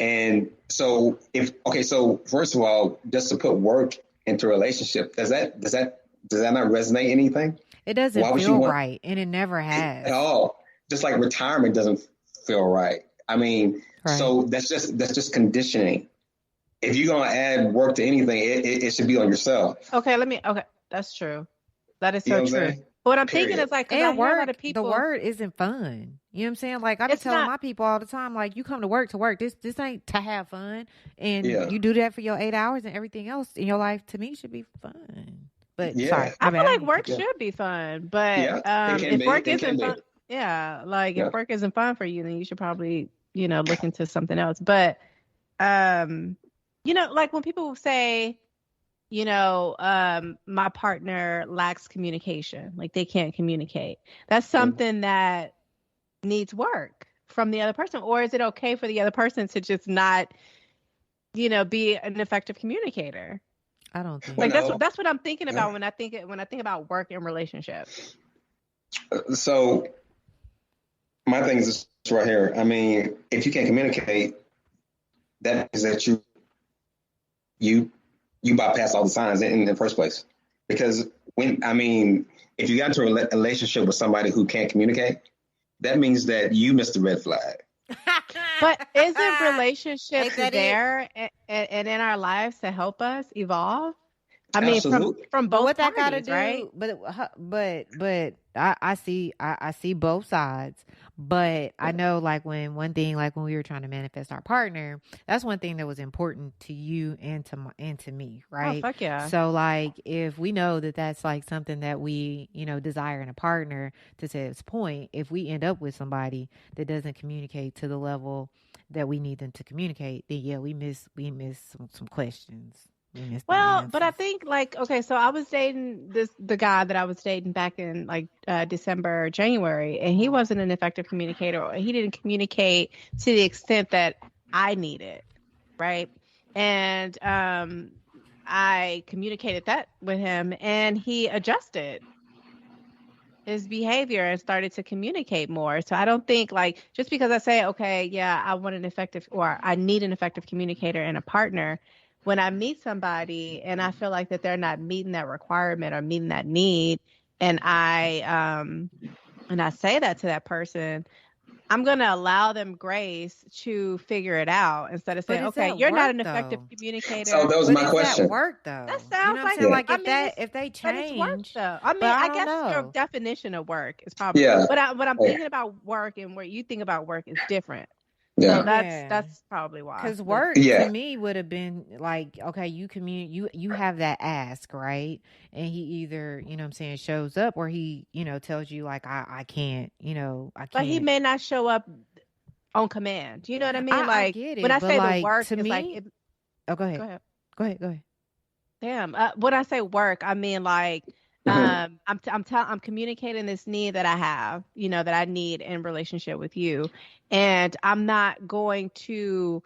And so so first of all, just to put work into a relationship, does that not resonate anything? It doesn't feel right, and it never has at all. Just like retirement doesn't feel right. I mean, Right. so that's just conditioning. If you're gonna add work to anything, it should be on yourself. Okay, that's true. That is You know so what I'm true. saying? But what I'm Period. thinking is like, because I hear a lot of people. The word isn't fun. You know what I'm saying? Like I be It's telling not- my people all the time, like you come to work. This ain't to have fun, and Yeah. you do that for your 8 hours, and everything else in your life to me should be fun. But Yeah. sorry, I my feel bad. like work should be fun, but Yeah, it can if be. work It isn't can be. fun, like Yeah. if work isn't fun for you, then you should probably look into something else. But like when people say, my partner lacks communication, like they can't communicate. That's something that needs work from the other person. Or is it okay for the other person to just not, be an effective communicator? I don't think Like that's what I'm thinking about when I think about work and relationships. So my thing is this right here. I mean, if you can't communicate, that means that you bypass all the signs in the first place. Because if you got into a relationship with somebody who can't communicate, that means that you missed the red flag. But isn't relationships there and in our lives to help us evolve? I mean, Absolutely. from both what that parties, gotta do, right? But I see both sides. But I know, like when we were trying to manifest our partner, that's one thing that was important to you and to me, right? Oh, fuck yeah. So like if we know that that's like something that we desire in a partner, to Ted's point, if we end up with somebody that doesn't communicate to the level that we need them to communicate, then yeah, we miss some questions. Well, but I think so I was dating the guy that I was dating back in December, January, and he wasn't an effective communicator. He didn't communicate to the extent that I needed, right? And I communicated that with him, and he adjusted his behavior and started to communicate more. So I don't think just because I say, okay, yeah, I want an effective, or I need an effective communicator and a partner, when I meet somebody and I feel like that they're not meeting that requirement or meeting that need, and I say that to that person, I'm going to allow them grace to figure it out instead of saying, okay, you're not an effective communicator. So that was my question. That work though. That sounds like if they change. But it's work though. I mean, I guess your definition of work is probably, but I'm thinking about work, and where you think about work is different. Yeah. So that's probably why. Because work to me would have been like, okay, you have that ask, right? And he either, shows up, or he, tells you like, I can't, I can't. But he may not show up on command. You know what I mean? I get it, when I say the work, to it's me, go ahead. Go ahead. Damn. When I say work, I mean I'm communicating this need that I have, that I need in relationship with you, and I'm not going to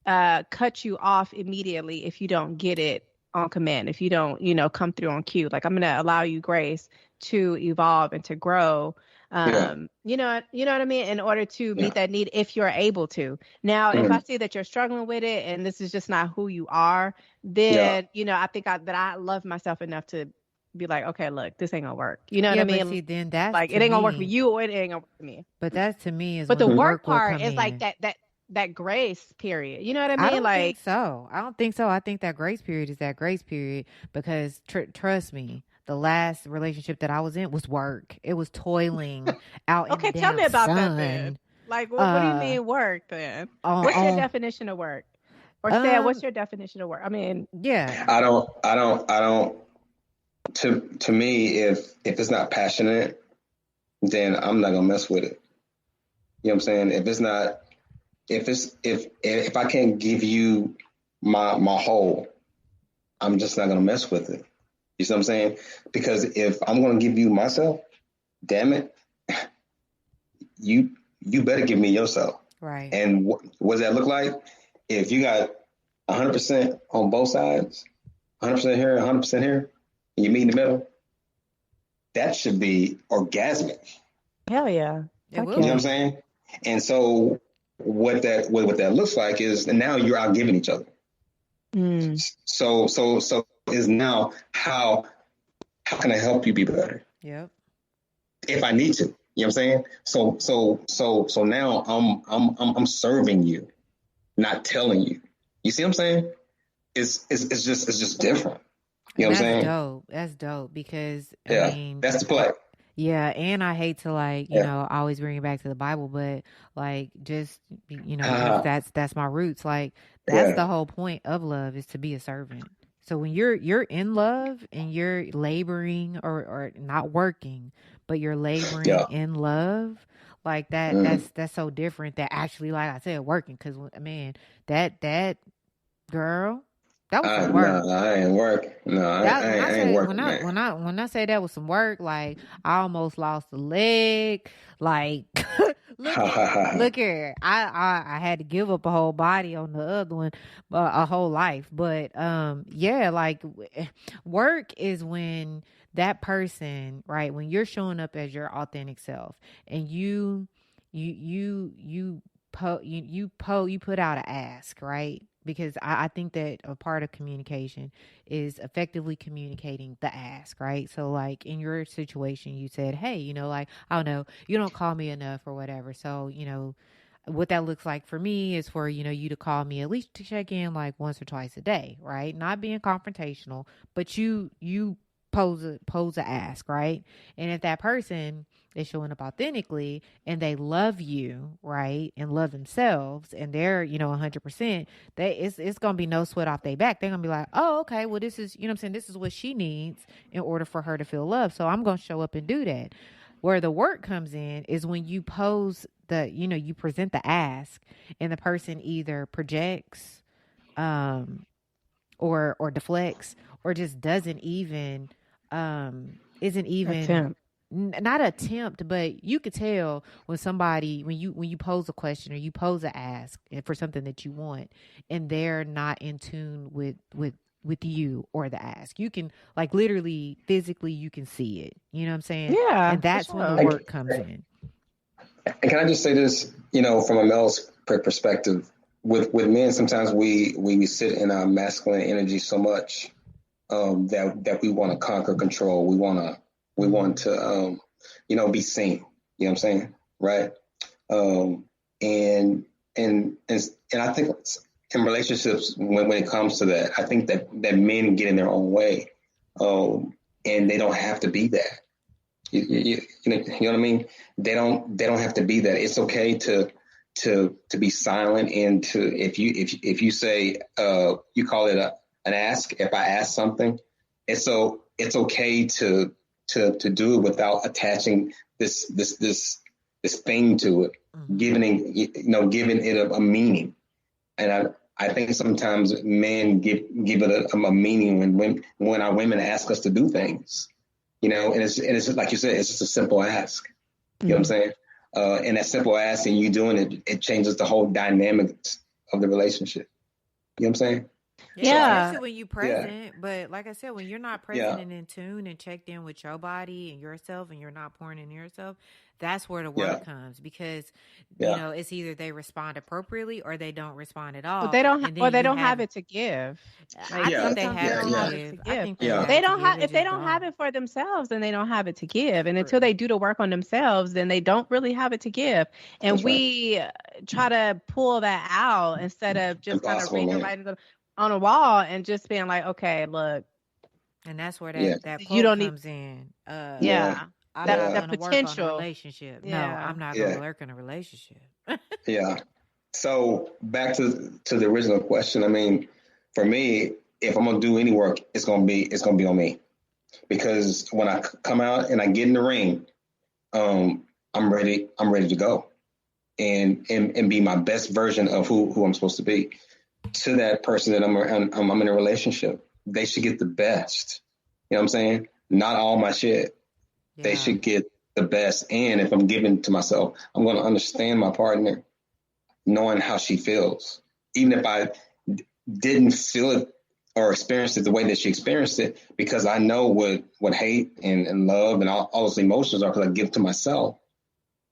cut you off immediately if you don't get it on command, if you don't, come through on cue. Like I'm going to allow you grace to evolve and to grow. You know what I mean? In order to meet that need, if you're able to. Now, if I see that you're struggling with it and this is just not who you are, then, I think that I love myself enough to be like, okay, look, this ain't gonna work. You know what I mean? See, then that's like, it ain't gonna work for you, or it ain't gonna work for me. But that to me is, but the work part is like that grace period. You know what I mean? I don't think so. I think that grace period is that grace period because trust me, the last relationship that I was in was work. It was toiling out in the damn sun. Okay, tell me about that then. Like, what do you mean work then? What's your definition of work? Or Sam, what's your definition of work? I mean, yeah. I don't. To me, if it's not passionate, then I'm not gonna mess with it. You know what I'm saying? If it's not, if I can't give you my whole, I'm just not gonna mess with it. You see what I'm saying? Because if I'm gonna give you myself, damn it, you better give me yourself. Right. And what does that look like? If you got 100% on both sides, 100% here, 100% here, and you meet in the middle, that should be orgasmic. Hell yeah. You know what I'm saying? And so what that looks like is now you're out giving each other. So is now how can I help you be better? Yep. If I need to, you know what I'm saying? So now I'm serving you, not telling you. You see what I'm saying? It's just different. You know what I'm saying? Dope. That's dope because yeah, I mean, that's the play. Yeah, and I hate to you know, always bring it back to the Bible, but just that's my roots. That's the whole point of love, is to be a servant. So when you're in love and you're laboring or not working, but you're laboring in love, that's so different than actually, like I said, working. Because man, that girl. That was some work. No, I ain't work. No, I ain't working, man. When I say that was some work, I almost lost a leg. Look here. I had to give up a whole body on the other one, a whole life. But work is when that person, right, when you're showing up as your authentic self, and you put out an ask, right? Because I think that a part of communication is effectively communicating the ask, right? So in your situation, you said, hey, I don't know, you don't call me enough or whatever. So, what that looks like for me is for, you to call me at least to check in once or twice a day, right? Not being confrontational, but you pose a ask, right? And if that person is showing up authentically and they love you, right, and love themselves, and they're 100%, it's gonna be no sweat off their back. They're gonna be like, oh, okay, well, this is, I'm saying, this is what she needs in order for her to feel loved, so I'm gonna show up and do that. Where the work comes in is when you pose you present the ask, and the person either projects or deflects, or just doesn't even isn't even not attempt, but you could tell when somebody, when you pose a question or you pose an ask for something that you want, and they're not in tune with you or the ask. You can literally physically, you can see it. You know what I'm saying? Yeah. And that's when the work comes in. And can I just say this, from a male's perspective, with men, sometimes we sit in our masculine energy so much that we want to conquer, control. We want to be seen. You know what I'm saying, right? And I think in relationships, when it comes to that, I think that men get in their own way, and they don't have to be that. You know what I mean? They don't have to be that. It's okay to be silent, and to if you say you call it an ask. If I ask something, it's okay to do it without attaching this thing to it, giving it a meaning. And I think sometimes men give it a meaning when our women ask us to do things, and it's like you said, it's just a simple ask. You know what I'm saying? And that simple ask, and you doing it changes the whole dynamics of the relationship. You know what I'm saying? Yeah. Especially when you're present. But like I said, when you're not present and in tune and checked in with your body and yourself, and you're not pouring into yourself, that's where the work comes, because it's either they respond appropriately or they don't respond at all. But they don't have it to give. I think they have to give. I think they don't have if they don't have it for themselves, then they don't have it to give. And until they do the work on themselves, then they don't really have it to give. And we try to pull that out instead of just kind of reading writing on a wall and just being like, okay, look. And that's where that quote comes in. I'm not going to work on a relationship. No, I'm not going to work on a relationship. Yeah. So back to the original question. I mean, for me, if I'm going to do any work, it's going to be on me, because when I come out and I get in the ring, I'm ready to go and be my best version of who I'm supposed to be to that person that I'm in a relationship. They should get the best. You know what I'm saying? Not all my shit. Yeah. They should get the best. And if I'm giving to myself, I'm going to understand my partner, knowing how she feels. Even if I didn't feel it or experience it the way that she experienced it, because I know what hate and love and all those emotions are, because I give to myself.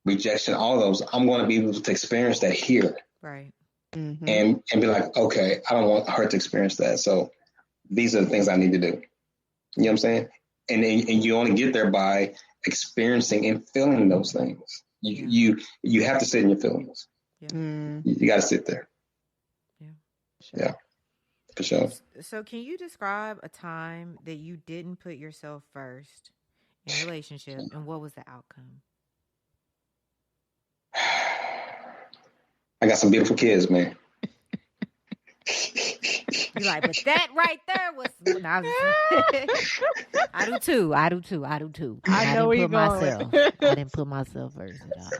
rejection, all those, I'm going to be able to experience that here. Right. Mm-hmm. And be like, okay, I don't want her to experience that. So these are the things I need to do. You know what I'm saying? And you only get there by experiencing and feeling those things. You have to sit in your feelings. Yeah. You got to sit there. Yeah. Sure. Yeah, for sure. So can you describe a time that you didn't put yourself first in a relationship, and what was the outcome? I got some beautiful kids, man. You like, but that right there was. No, I do too. I know where you're going. I didn't put myself first at all.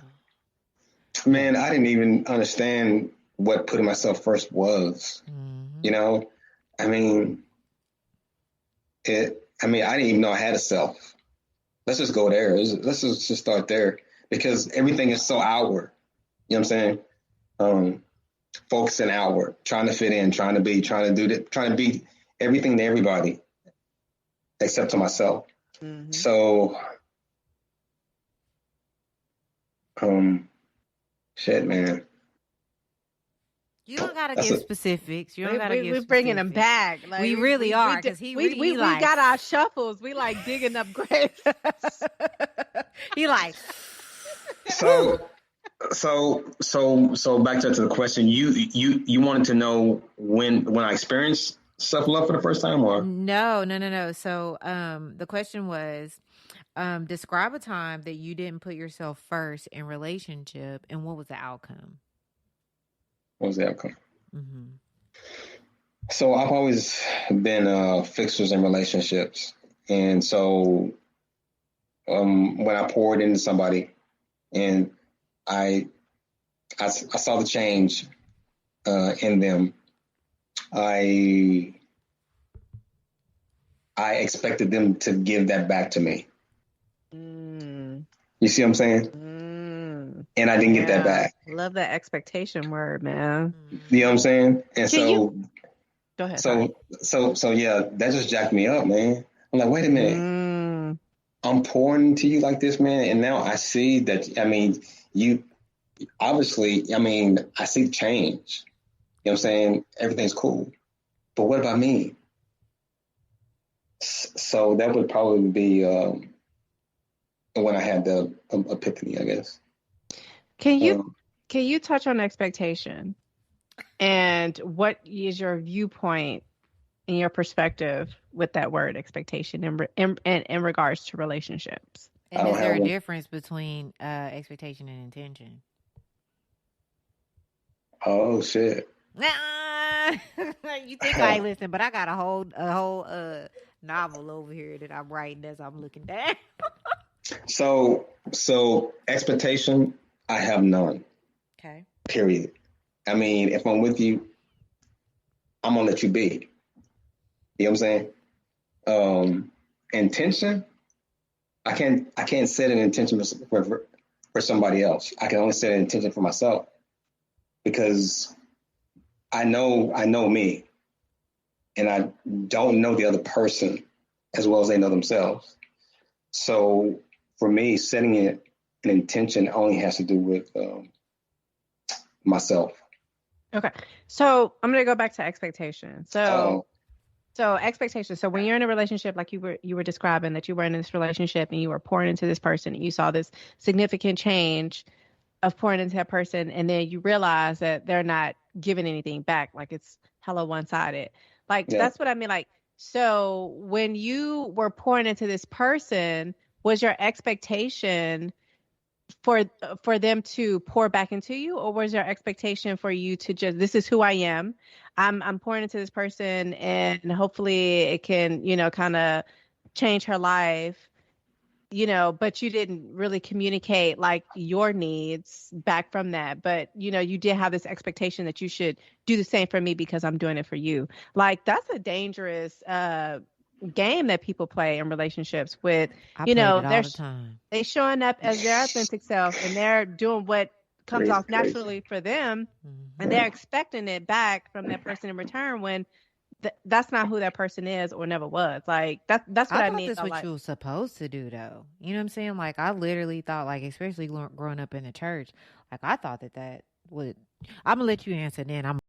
Man, I didn't even understand what putting myself first was. Mm-hmm. You know, I mean, I didn't even know I had a self. Let's just go there. Let's just start there, because everything is so outward. You know what I'm saying? Focusing outward, trying to fit in, trying to be everything to everybody except to myself. Mm-hmm. So, shit, man. You don't gotta give specifics. You don't gotta give. We're bringing them back. Like, we really are, because we got our shuffles. We like digging up graves. He like. So back to the question. You wanted to know when I experienced self-love for the first time, or no. So the question was, describe a time that you didn't put yourself first in relationship, and what was the outcome? What was the outcome? Mm-hmm. So I've always been fixers in relationships, and so when I poured into somebody, and I saw the change in them, I expected them to give that back to me. You see what I'm saying? And I didn't get that back. Love that expectation word, man. You know what I'm saying? And go ahead. So yeah, that just jacked me up, man. I'm like, wait a minute. I'm pouring into you like this, man, and now I see that. I mean, you obviously. I mean, I see the change. You know what I'm saying? Everything's cool, but what about me? So that would probably be when I had the epiphany, I guess. Can you touch on expectation, and what is your viewpoint and your perspective with that word expectation in regards to relationships? And is there a difference between expectation and intention? Oh shit! You think I ain't listen, but I got a whole novel over here that I'm writing as I'm looking down. So expectation, I have none. Okay. Period. I mean, if I'm with you, I'm gonna let you be. You know what I'm saying? Intention, I can't set an intention for somebody else. I can only set an intention for myself, because I know me, and I don't know the other person as well as they know themselves. So for me, setting an intention only has to do with myself. Okay. So I'm going to go back to expectation. So expectation. So when you're in a relationship, like you were describing, that you were in this relationship and you were pouring into this person, and you saw this significant change of pouring into that person, and then you realize that they're not giving anything back, like it's hella one-sided. Like, that's what I mean. Like, so when you were pouring into this person, was your expectation for them to pour back into you, or was your expectation for you to just, this is who I am, I'm pouring into this person, and hopefully it can, kind of change her life, but you didn't really communicate like your needs back from that, but you did have this expectation that you should do the same for me because I'm doing it for you. Like, that's a dangerous game that people play in relationships with, they showing up as their authentic self, and they're doing what comes off naturally for them, and they're expecting it back from that person in return, when that's not who that person is or never was. Like that's what I thought need. that's what you were supposed to do, though. You know what I'm saying? Like, I literally thought, like, especially growing up in the church, like, I thought that would. I'm gonna let you answer, then I'm